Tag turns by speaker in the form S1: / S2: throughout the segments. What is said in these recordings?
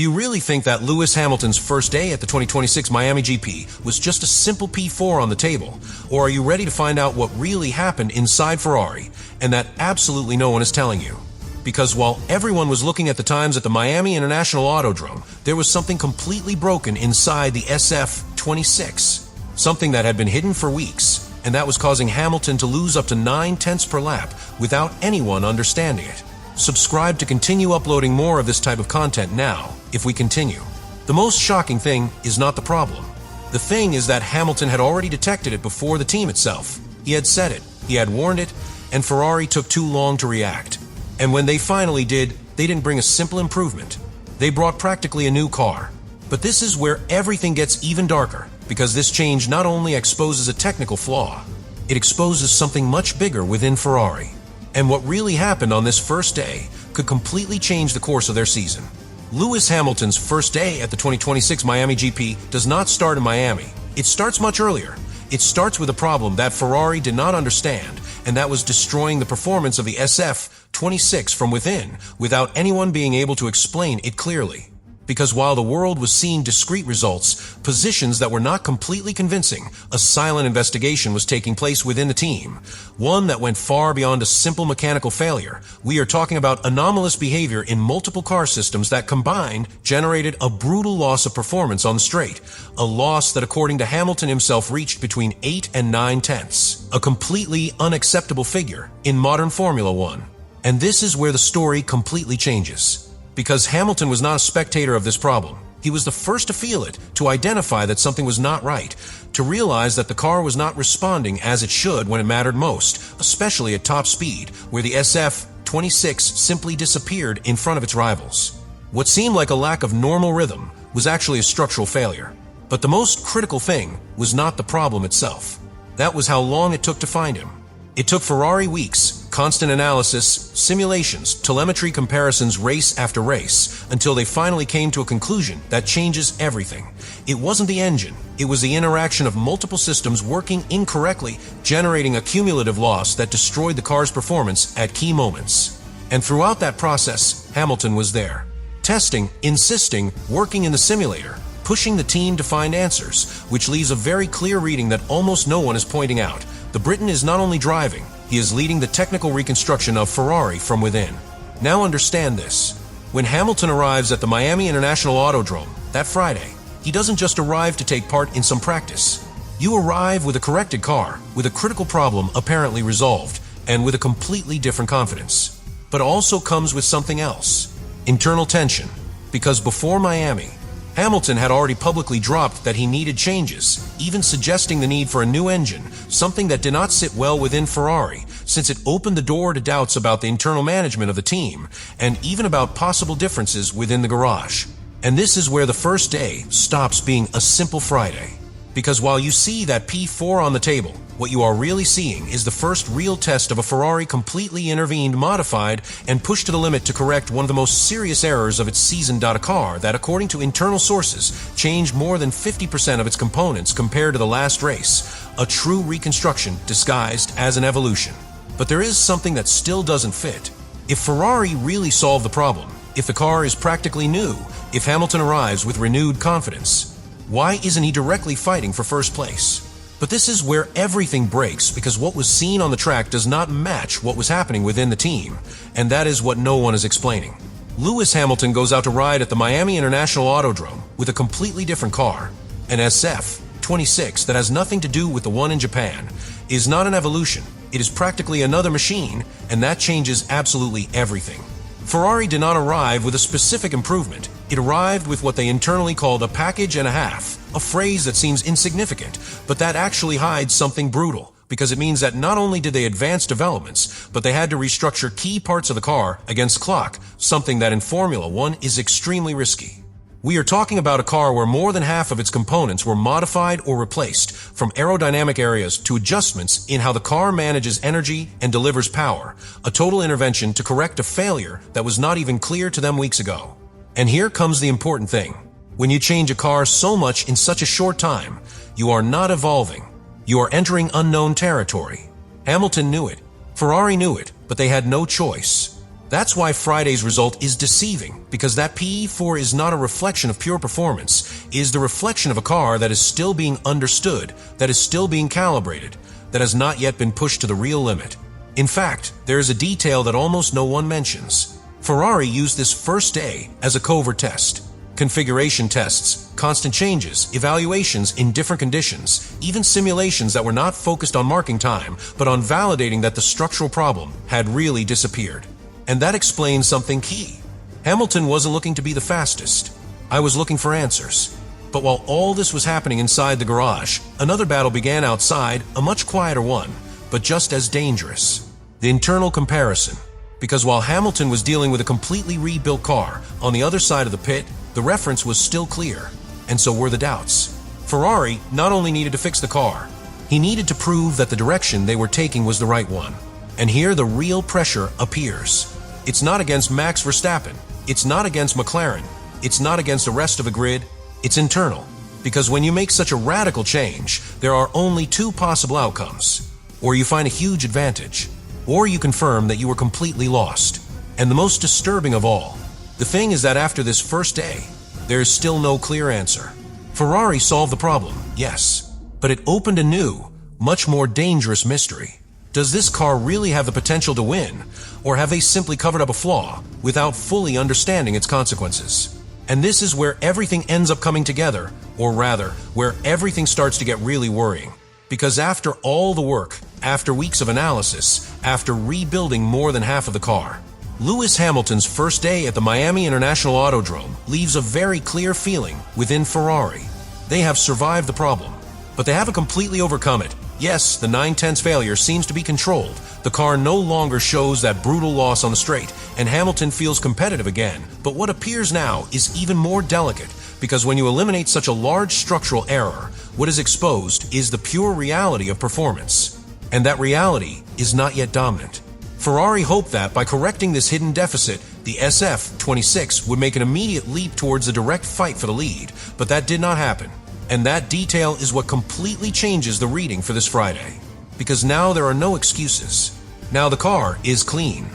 S1: Do you really think that Lewis Hamilton's first day at the 2026 Miami GP was just a simple P4 on the table? Or are you ready to find out what really happened inside Ferrari, and that absolutely no one is telling you? Because while everyone was looking at the times at the Miami International Autodrome, there was something completely broken inside the SF26. Something that had been hidden for weeks, and that was causing Hamilton to lose up to 9/10 per lap without anyone understanding it. Subscribe to continue uploading more of this type of content now, if we continue. The most shocking thing is not the problem. The thing is that Hamilton had already detected it before the team itself. He had said it, he had warned it, and Ferrari took too long to react. And when they finally did, they didn't bring a simple improvement. They brought practically a new car. But this is where everything gets even darker, because this change not only exposes a technical flaw, it exposes something much bigger within Ferrari. And what really happened on this first day could completely change the course of their season. Lewis Hamilton's first day at the 2026 Miami GP does not start in Miami. It starts much earlier. It starts with a problem that Ferrari did not understand, and that was destroying the performance of the SF26 from within without anyone being able to explain it clearly. Because while the world was seeing discrete results, positions that were not completely convincing, a silent investigation was taking place within the team. One that went far beyond a simple mechanical failure. We are talking about anomalous behavior in multiple car systems that combined generated a brutal loss of performance on the straight. A loss that, according to Hamilton himself, reached between 8 and 9/10. A completely unacceptable figure in modern Formula One. And this is where the story completely changes. Because Hamilton was not a spectator of this problem. He was the first to feel it, to identify that something was not right, to realize that the car was not responding as it should when it mattered most, especially at top speed, where the SF26 simply disappeared in front of its rivals. What seemed like a lack of normal rhythm was actually a structural failure. But the most critical thing was not the problem itself. That was how long it took to find him. It took Ferrari weeks, constant analysis, simulations, telemetry comparisons race after race, until they finally came to a conclusion that changes everything. It wasn't the engine, it was the interaction of multiple systems working incorrectly, generating a cumulative loss that destroyed the car's performance at key moments. And throughout that process, Hamilton was there. Testing, insisting, working in the simulator, pushing the team to find answers, which leaves a very clear reading that almost no one is pointing out. The Briton is not only driving, he is leading the technical reconstruction of Ferrari from within. Now understand this. When Hamilton arrives at the Miami International Autodrome that Friday, he doesn't just arrive to take part in some practice. You arrive with a corrected car, with a critical problem apparently resolved, and with a completely different confidence. But it also comes with something else. Internal tension. Because before Miami, Hamilton had already publicly dropped that he needed changes, even suggesting the need for a new engine, something that did not sit well within Ferrari, since it opened the door to doubts about the internal management of the team, and even about possible differences within the garage. And this is where the first day stops being a simple Friday. Because while you see that P4 on the table, what you are really seeing is the first real test of a Ferrari completely intervened, modified, and pushed to the limit to correct one of the most serious errors of its season. A car that, according to internal sources, changed more than 50% of its components compared to the last race. A true reconstruction disguised as an evolution. But there is something that still doesn't fit. If Ferrari really solved the problem, if the car is practically new, if Hamilton arrives with renewed confidence, why isn't he directly fighting for first place? But this is where everything breaks, because what was seen on the track does not match what was happening within the team, and that is what no one is explaining. Lewis Hamilton goes out to ride at the Miami International Autodrome with a completely different car, an SF26 that has nothing to do with the one in Japan. It is not an evolution, it is practically another machine, and that changes absolutely everything. Ferrari did not arrive with a specific improvement. It arrived with what they internally called a package and a half, a phrase that seems insignificant, but that actually hides something brutal, because it means that not only did they advance developments, but they had to restructure key parts of the car against clock, something that in Formula One is extremely risky. We are talking about a car where more than half of its components were modified or replaced, from aerodynamic areas to adjustments in how the car manages energy and delivers power, a total intervention to correct a failure that was not even clear to them weeks ago. And here comes the important thing. When you change a car so much in such a short time, you are not evolving. You are entering unknown territory. Hamilton knew it. Ferrari knew it, but they had no choice. That's why Friday's result is deceiving, because that PE4 is not a reflection of pure performance, it is the reflection of a car that is still being understood, that is still being calibrated, that has not yet been pushed to the real limit. In fact, there is a detail that almost no one mentions. Ferrari used this first day as a covert test. Configuration tests, constant changes, evaluations in different conditions, even simulations that were not focused on marking time, but on validating that the structural problem had really disappeared. And that explains something key. Hamilton wasn't looking to be the fastest. I was looking for answers. But while all this was happening inside the garage, another battle began outside, a much quieter one, but just as dangerous. The internal comparison. Because while Hamilton was dealing with a completely rebuilt car, on the other side of the pit, the reference was still clear, and so were the doubts. Ferrari not only needed to fix the car, he needed to prove that the direction they were taking was the right one. And here the real pressure appears. It's not against Max Verstappen, it's not against McLaren, it's not against the rest of the grid, it's internal. Because when you make such a radical change, there are only two possible outcomes. Or you find a huge advantage, or you confirm that you were completely lost. And the most disturbing of all, the thing is that after this first day, there is still no clear answer. Ferrari solved the problem, yes, but it opened a new, much more dangerous mystery. Does this car really have the potential to win, or have they simply covered up a flaw without fully understanding its consequences? And this is where everything ends up coming together, or rather, where everything starts to get really worrying. Because after all the work, after weeks of analysis, after rebuilding more than half of the car, Lewis Hamilton's first day at the Miami International Autodrome leaves a very clear feeling within Ferrari. They have survived the problem, but they haven't completely overcome it. Yes, the 9/10 failure seems to be controlled. The car no longer shows that brutal loss on the straight, and Hamilton feels competitive again. But what appears now is even more delicate, because when you eliminate such a large structural error, what is exposed is the pure reality of performance. And that reality is not yet dominant. Ferrari hoped that by correcting this hidden deficit, the SF26 would make an immediate leap towards a direct fight for the lead, but that did not happen. And that detail is what completely changes the reading for this Friday. Because now there are no excuses. Now the car is clean.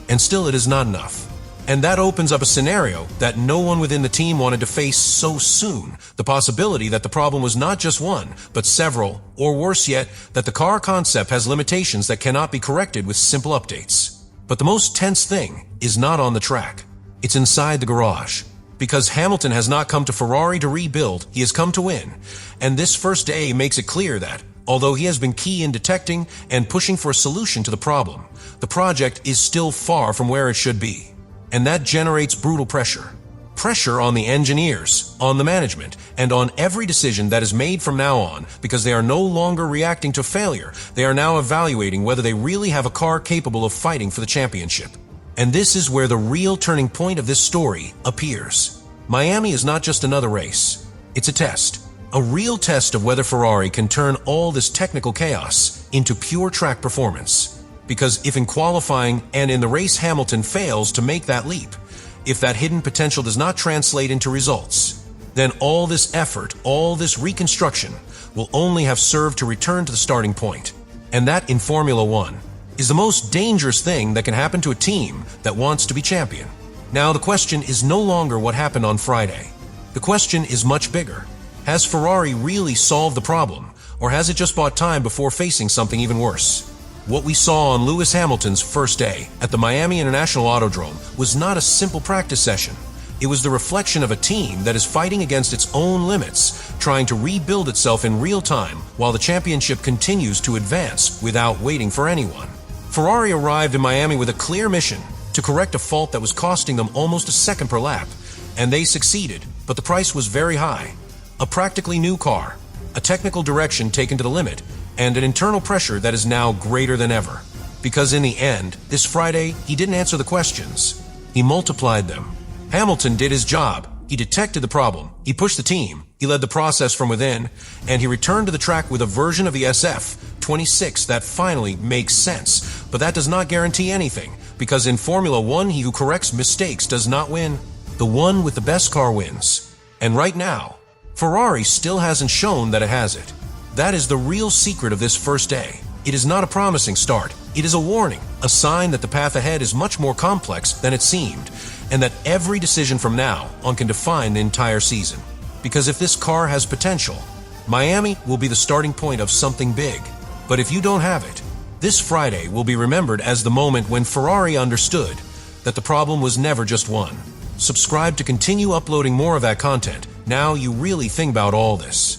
S1: And still it is not enough. And that opens up a scenario that no one within the team wanted to face so soon. The possibility that the problem was not just one, but several, or worse yet, that the car concept has limitations that cannot be corrected with simple updates. But the most tense thing is not on the track. It's inside the garage. Because Hamilton has not come to Ferrari to rebuild, he has come to win. And this first day makes it clear that, although he has been key in detecting and pushing for a solution to the problem, the project is still far from where it should be. And that generates brutal pressure. Pressure on the engineers, on the management, and on every decision that is made from now on, because they are no longer reacting to failure. They are now evaluating whether they really have a car capable of fighting for the championship. And this is where the real turning point of this story appears. Miami is not just another race. It's a test. A real test of whether Ferrari can turn all this technical chaos into pure track performance. Because if in qualifying and in the race Hamilton fails to make that leap, if that hidden potential does not translate into results, then all this effort, all this reconstruction will only have served to return to the starting point. And that in Formula One is the most dangerous thing that can happen to a team that wants to be champion. Now the question is no longer what happened on Friday. The question is much bigger. Has Ferrari really solved the problem, or has it just bought time before facing something even worse? What we saw on Lewis Hamilton's first day at the Miami International Autodrome was not a simple practice session. It was the reflection of a team that is fighting against its own limits, trying to rebuild itself in real time while the championship continues to advance without waiting for anyone. Ferrari arrived in Miami with a clear mission to correct a fault that was costing them almost a second per lap, and they succeeded, but the price was very high. A practically new car, a technical direction taken to the limit, and an internal pressure that is now greater than ever. Because in the end, this Friday, he didn't answer the questions. He multiplied them. Hamilton did his job. He detected the problem. He pushed the team. He led the process from within, and he returned to the track with a version of the SF26 that finally makes sense. But that does not guarantee anything, because in Formula One, he who corrects mistakes does not win. The one with the best car wins. And right now, Ferrari still hasn't shown that it has it. That is the real secret of this first day. It is not a promising start. It is a warning, a sign that the path ahead is much more complex than it seemed, and that every decision from now on can define the entire season. Because if this car has potential, Miami will be the starting point of something big. But if you don't have it, this Friday will be remembered as the moment when Ferrari understood that the problem was never just one. Subscribe to continue uploading more of that content. Now you really think about all this.